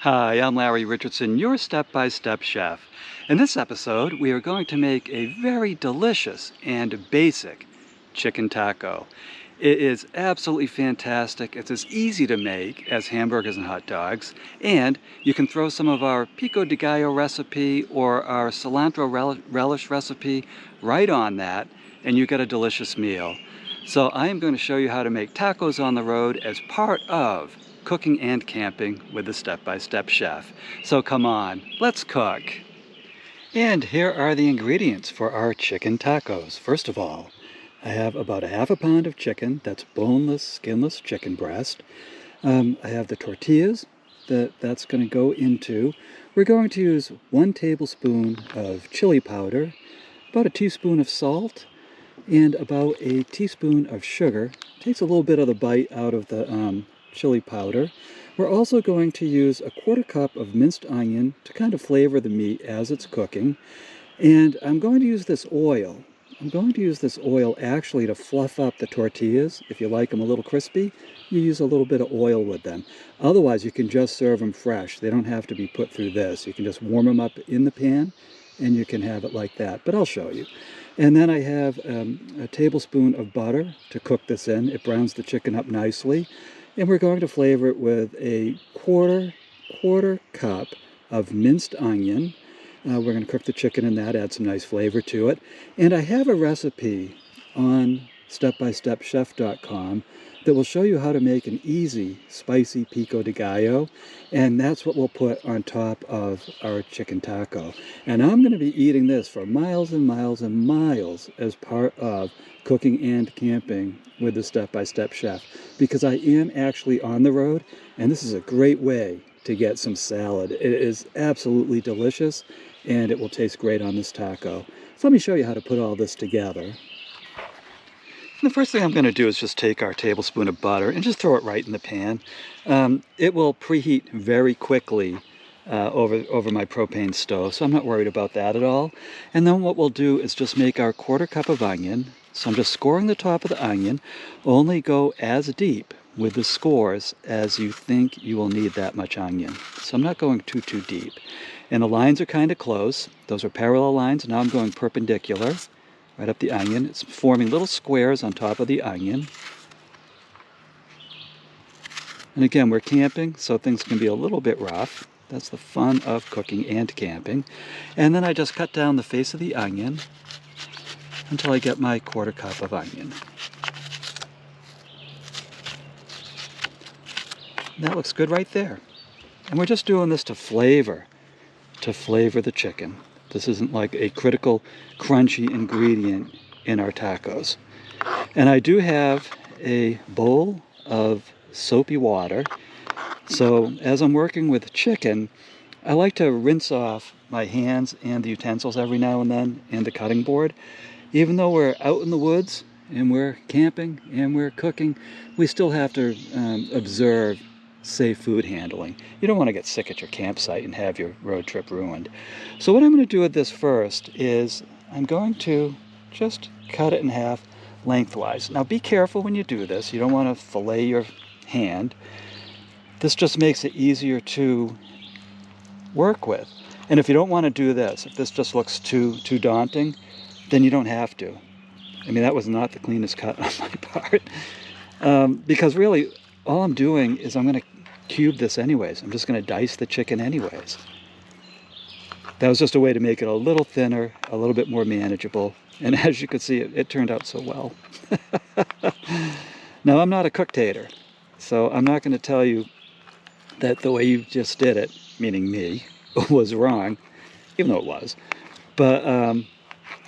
Hi, I'm Larry Richardson, your step-by-step chef. In this episode, we are going to make a very delicious and basic chicken taco. It is absolutely fantastic. It's as easy to make as hamburgers and hot dogs. And you can throw some of our pico de gallo recipe or our cilantro relish recipe right on that, and you get a delicious meal. So I am going to show you how to make tacos on the road as part of cooking and camping with the Step-by-Step Chef. So come on, let's cook. And here are the ingredients for our chicken tacos. First of all, I have about 1/2 pound of chicken. That's boneless, skinless chicken breast. I have the tortillas that's going to go into. We're going to use 1 tablespoon of chili powder, about a teaspoon of salt, and about a teaspoon of sugar. Takes a little bit of the bite out of the chili powder. We're also going to use a 1/4 cup of minced onion to kind of flavor the meat as it's cooking. And I'm going to use this oil. I'm going to use this oil actually to fluff up the tortillas. If you like them a little crispy, you use a little bit of oil with them. Otherwise, you can just serve them fresh. They don't have to be put through this. You can just warm them up in the pan and you can have it like that. But I'll show you. And then I have a tablespoon of butter to cook this in. It browns the chicken up nicely. And we're going to flavor it with a quarter cup of minced onion. We're going to cook the chicken in that, add some nice flavor to it. And I have a recipe on StepByStepChef.com that will show you how to make an easy, spicy pico de gallo. And that's what we'll put on top of our chicken taco. And I'm going to be eating this for miles and miles and miles as part of cooking and camping with the Step-by-Step Chef, because I am actually on the road, and this is a great way to get some salad. It is absolutely delicious, and it will taste great on this taco. So let me show you how to put all this together. And the first thing I'm going to do is just take our tablespoon of butter and just throw it right in the pan. It will preheat very quickly over my propane stove, so I'm not worried about that at all. And then what we'll do is just make our 1/4 cup of onion. So I'm just scoring the top of the onion. Only go as deep with the scores as you think you will need that much onion. So I'm not going too deep. And the lines are kind of close. Those are parallel lines. Now I'm going perpendicular right up the onion. It's forming little squares on top of the onion. And again, we're camping, so things can be a little bit rough. That's the fun of cooking and camping. And then I just cut down the face of the onion until I get my 1/4 cup of onion. That looks good right there. And we're just doing this to flavor the chicken. This isn't like a critical, crunchy ingredient in our tacos. And I do have a bowl of soapy water. So as I'm working with chicken, I like to rinse off my hands and the utensils every now and then, and the cutting board. Even though we're out in the woods and we're camping and we're cooking, we still have to observe safe food handling. You don't want to get sick at your campsite and have your road trip ruined. So what I'm going to do with this first is I'm going to just cut it in half lengthwise. Now be careful when you do this. You don't want to fillet your hand. This just makes it easier to work with. And if you don't want to do this, if this just looks too daunting, then you don't have to. I mean, that was not the cleanest cut on my part. Because really, all I'm doing is I'm going to cube this anyways. I'm just going to dice the chicken anyways. That was just a way to make it a little thinner, a little bit more manageable. And as you can see, it turned out so well. Now, I'm not a cooktator, so I'm not going to tell you that the way you just did it, meaning me, was wrong, even though it was. But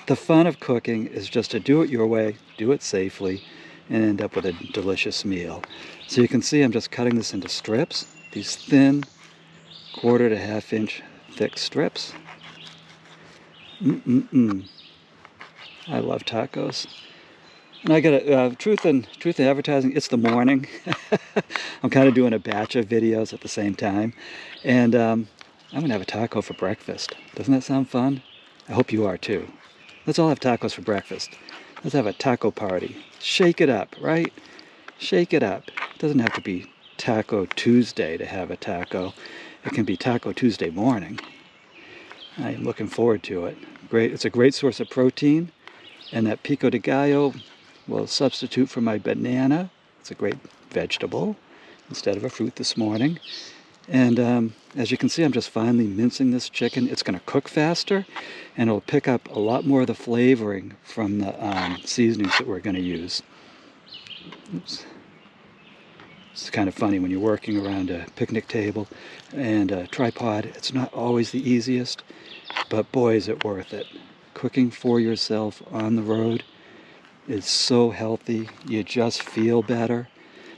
the fun of cooking is just to do it your way, do it safely, and end up with a delicious meal. So you can see I'm just cutting this into strips, these thin 1/4 to 1/2 inch thick strips. I love tacos. And I got a truth in advertising, it's the morning. I'm kind of doing a batch of videos at the same time. And I'm going to have a taco for breakfast. Doesn't that sound fun? I hope you are too. Let's all have tacos for breakfast. Let's have a taco party. Shake it up, right? Shake it up. It doesn't have to be Taco Tuesday to have a taco. It can be Taco Tuesday morning. I am looking forward to it. Great, it's a great source of protein, and that pico de gallo will substitute for my banana. It's a great vegetable instead of a fruit this morning. And as you can see, I'm just finely mincing this chicken. It's going to cook faster, and it'll pick up a lot more of the flavoring from the seasonings that we're going to use. Oops. It's kind of funny when you're working around a picnic table and a tripod. It's not always the easiest, but boy, is it worth it. Cooking for yourself on the road is so healthy. You just feel better,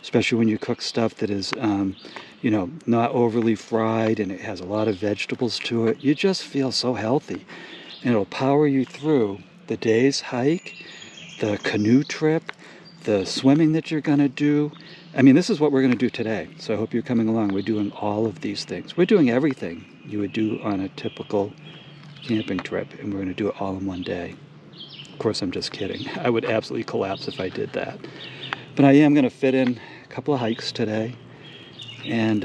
especially when you cook stuff that is, you know, not overly fried and it has a lot of vegetables to it. You just feel so healthy, and it'll power you through the day's hike, the canoe trip, the swimming that you're going to do. I mean, this is what we're going to do today, so I hope you're coming along. We're doing all of these things. We're doing everything you would do on a typical camping trip, and we're going to do it all in one day. Of course, I'm just kidding. I would absolutely collapse if I did that. But I am going to fit in a couple of hikes today, and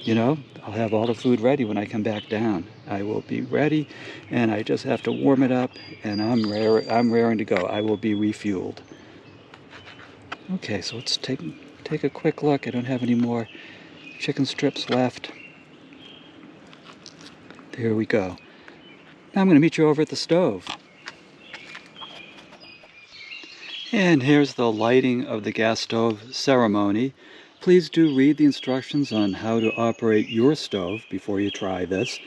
you know, I'll have all the food ready when I come back down. I will be ready, and I just have to warm it up, and I'm raring to go. I will be refueled. Okay, so let's take a quick look. I don't have any more chicken strips left. There we go. Now I'm going to meet you over at the stove. And here's the lighting of the gas stove ceremony. Please do read the instructions on how to operate your stove before you try this.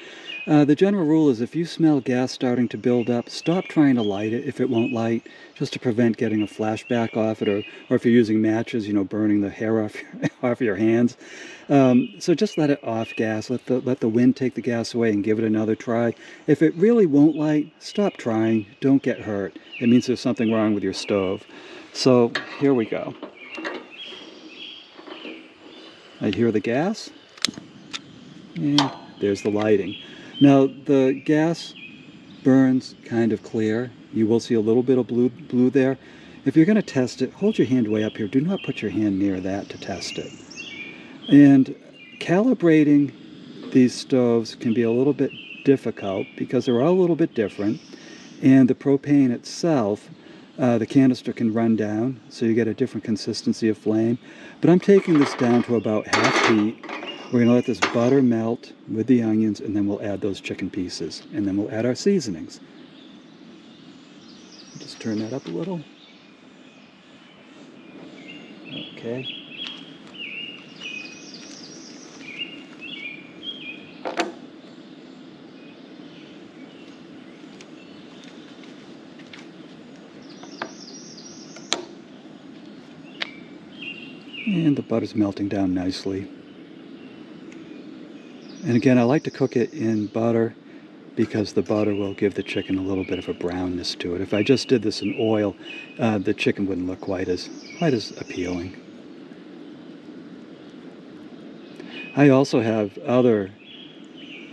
The general rule is if you smell gas starting to build up, stop trying to light it if it won't light, just to prevent getting a flashback off it, or if you're using matches, you know, burning the hair off your hands. So just let it off gas, let the wind take the gas away and give it another try. If it really won't light, stop trying, don't get hurt. It means there's something wrong with your stove. So here we go. I hear the gas, and there's the lighting. Now the gas burns kind of clear. You will see a little bit of blue there. If you're going to test it, hold your hand way up here. Do not put your hand near that to test it. And calibrating these stoves can be a little bit difficult because they're all a little bit different, and the propane itself, the canister can run down, so you get a different consistency of flame. But I'm taking this down to about half heat. We're going to let this butter melt with the onions, and then we'll add those chicken pieces, and then we'll add our seasonings. Just turn that up a little. Okay. And the butter's melting down nicely. And again, I like to cook it in butter because the butter will give the chicken a little bit of a brownness to it. If I just did this in oil, the chicken wouldn't look quite as appealing. I also have other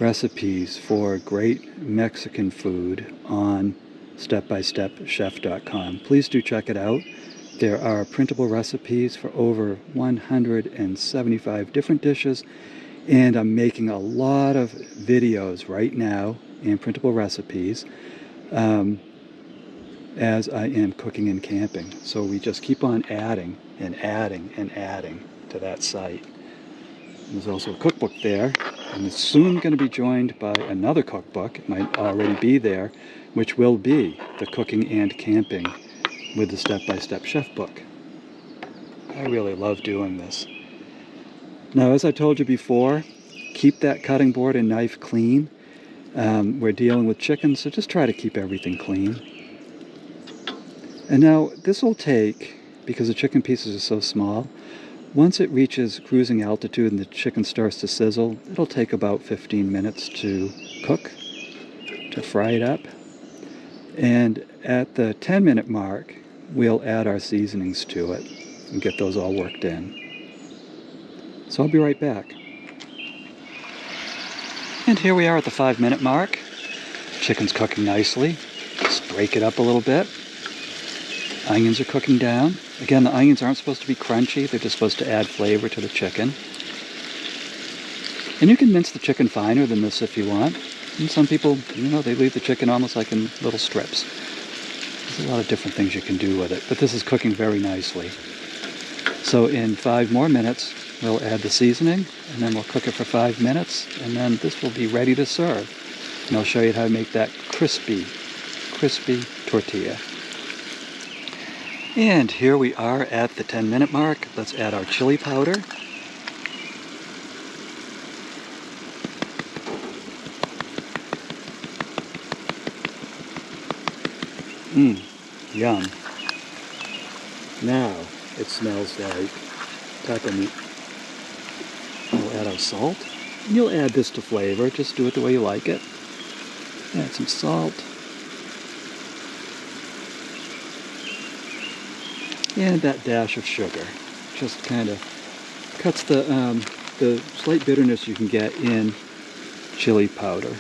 recipes for great Mexican food on StepByStepChef.com. Please do check it out. There are printable recipes for over 175 different dishes, and I'm making a lot of videos right now and printable recipes as I am cooking and camping. So we just keep on adding and adding and adding to that site. There's also a cookbook there, and it's soon going to be joined by another cookbook. It might already be there, which will be the cooking and camping with the Step-by-Step Chef book. I really love doing this. Now, as I told you before, keep that cutting board and knife clean. We're dealing with chicken, so just try to keep everything clean. And now, this will take, because the chicken pieces are so small, once it reaches cruising altitude and the chicken starts to sizzle, it'll take about 15 minutes to cook, to fry it up. And at the 10-minute mark, we'll add our seasonings to it and get those all worked in. So I'll be right back. And here we are at the 5-minute mark. Chicken's cooking nicely. Just break it up a little bit. Onions are cooking down. Again, the onions aren't supposed to be crunchy. They're just supposed to add flavor to the chicken. And you can mince the chicken finer than this if you want. And some people, they leave the chicken almost like in little strips. There's a lot of different things you can do with it, but this is cooking very nicely. So in 5 more minutes, we'll add the seasoning, and then we'll cook it for 5 minutes, and then this will be ready to serve. And I'll show you how to make that crispy tortilla. And here we are at the 10-minute mark. Let's add our chili powder. Yum. Now it smells like taco meat. We'll add our salt. And you'll add this to flavor. Just do it the way you like it. Add some salt. And that dash of sugar. Just kind of cuts the slight bitterness you can get in chili powder.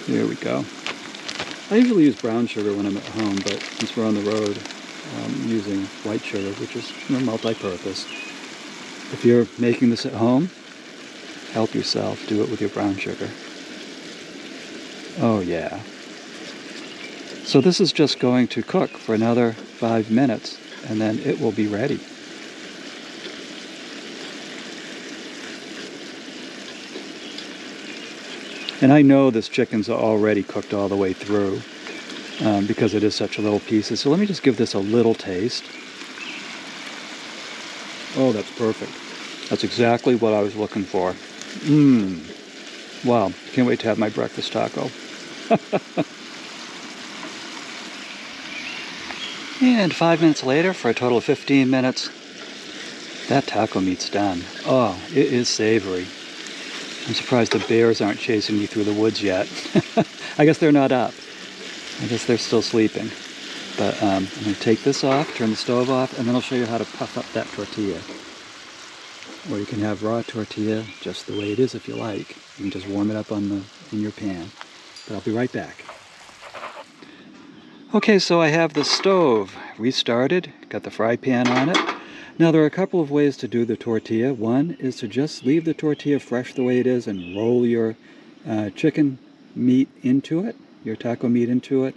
There we go. I usually use brown sugar when I'm at home, but since we're on the road, I'm using white sugar, which is multi-purpose. If you're making this at home, help yourself. Do it with your brown sugar. Oh yeah. So this is just going to cook for another 5 minutes, and then it will be ready. And I know this chicken's already cooked all the way through because it is such little pieces. So let me just give this a little taste. Oh, that's perfect. That's exactly what I was looking for. Wow, can't wait to have my breakfast taco. And 5 minutes later, for a total of 15 minutes, that taco meat's done. Oh, it is savory. I'm surprised the bears aren't chasing me through the woods yet. I guess they're not up. I guess they're still sleeping. But I'm going to take this off, turn the stove off, and then I'll show you how to puff up that tortilla. Or you can have raw tortilla just the way it is if you like. You can just warm it up in your pan. But I'll be right back. Okay, so I have the stove restarted, got the fry pan on it. Now there are a couple of ways to do the tortilla. One is to just leave the tortilla fresh the way it is and roll your chicken meat into it, your taco meat into it,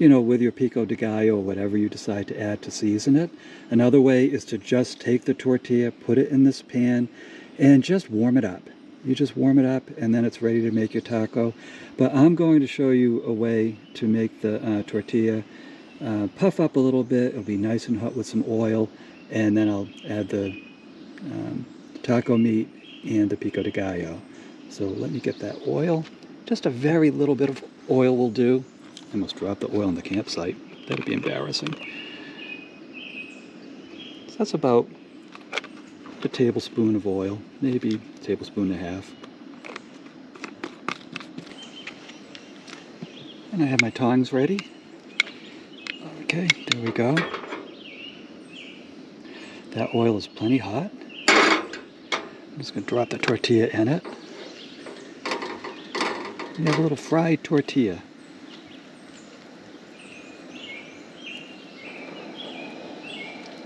with your pico de gallo or whatever you decide to add to season it. Another way is to just take the tortilla, put it in this pan, and just warm it up. You just warm it up and then it's ready to make your taco. But I'm going to show you a way to make the tortilla puff up a little bit. It'll be nice and hot with some oil. And then I'll add the taco meat and the pico de gallo. So let me get that oil. Just a very little bit of oil will do. I almost dropped the oil in the campsite. That would be embarrassing. So that's about a tablespoon of oil, maybe a tablespoon and a half. And I have my tongs ready. Okay, there we go. That oil is plenty hot. I'm just going to drop the tortilla in it. You have a little fried tortilla.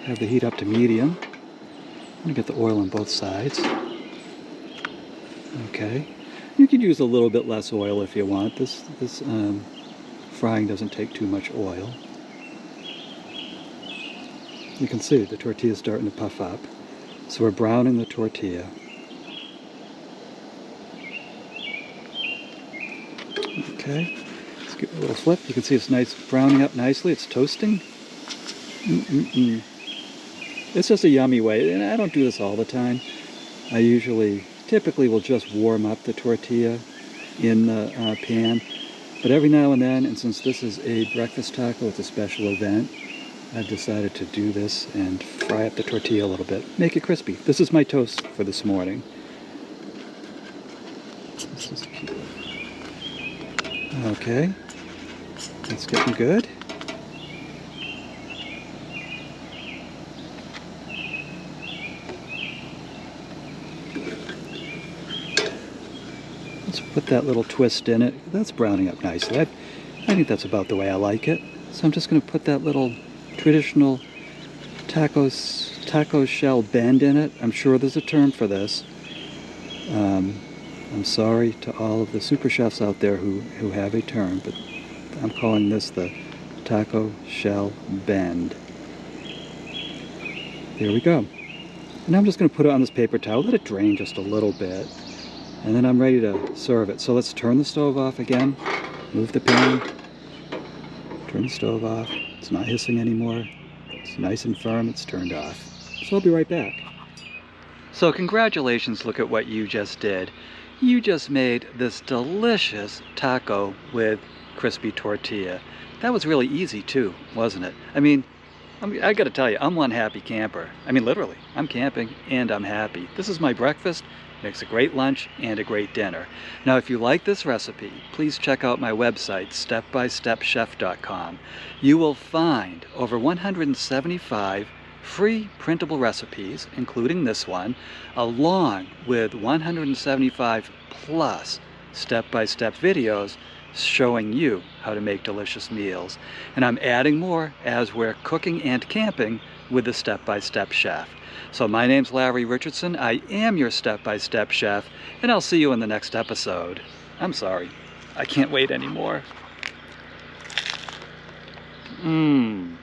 Have the heat up to medium. I'm going to get the oil on both sides. Okay. You could use a little bit less oil if you want. This frying doesn't take too much oil. You can see the tortilla is starting to puff up. So we're browning the tortilla. Okay, let's give it a little flip. You can see it's nice, browning up nicely. It's toasting. It's just a yummy way, and I don't do this all the time. I typically will just warm up the tortilla in the pan. But every now and then, and since this is a breakfast taco, it's a special event, I've decided to do this and fry up the tortilla a little bit. Make it crispy. This is my toast for this morning. Let's just keep it. Okay. It's getting good. Let's put that little twist in it. That's browning up nicely. I think that's about the way I like it. So I'm just going to put that little traditional taco shell bend in it. I'm sure there's a term for this. I'm sorry to all of the super chefs out there who have a term, but I'm calling this the taco shell bend. There we go. And I'm just going to put it on this paper towel, let it drain just a little bit, and then I'm ready to serve it. So let's turn the stove off again, move the pan, turn the stove off. It's not hissing anymore. It's nice and firm, it's turned off. So I'll be right back. So congratulations, look at what you just did. You just made this delicious taco with crispy tortilla. That was really easy too, wasn't it? I gotta tell you, I'm one happy camper. I mean, literally, I'm camping and I'm happy. This is my breakfast, makes a great lunch and a great dinner. Now, if you like this recipe, please check out my website, StepByStepChef.com. You will find over 175 free printable recipes, including this one, along with 175 plus step-by-step videos showing you how to make delicious meals. And I'm adding more as we're cooking and camping with the Step-by-Step Chef. So my name's Larry Richardson. I am your Step-by-Step Chef, and I'll see you in the next episode. I'm sorry, I can't wait anymore. Mmm.